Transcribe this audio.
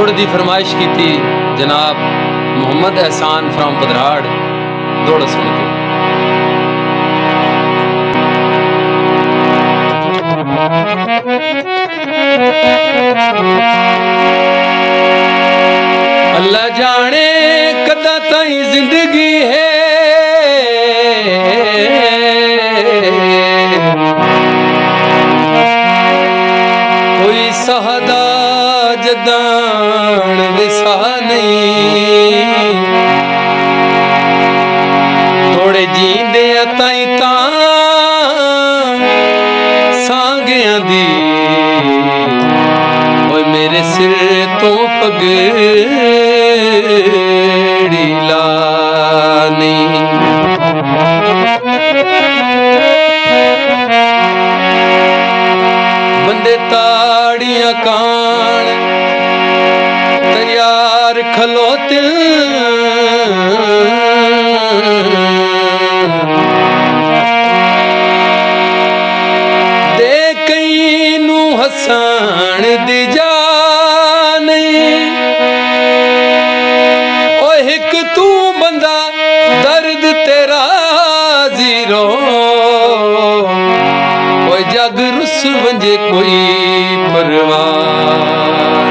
दौड़ की फरमाइश की थी जनाब मोहम्मद एहसान फ्रॉम पधराड़, दौड़ सुन के। अल्लाह जाने कदा ताई जिंदगी है, कोई सहदा जदान विसा नहीं, थोड़े जींदे ताई सांगियां दी ओए मेरे सिर तो पगड़ी लानी। बंदे ताड़ियां कान तैयार खलोते, दे कई नू हसन दी जाने, ओ एक तू बंदा दर्द तेरा जीरो, ओ जग रुस वंजे कोई परवाह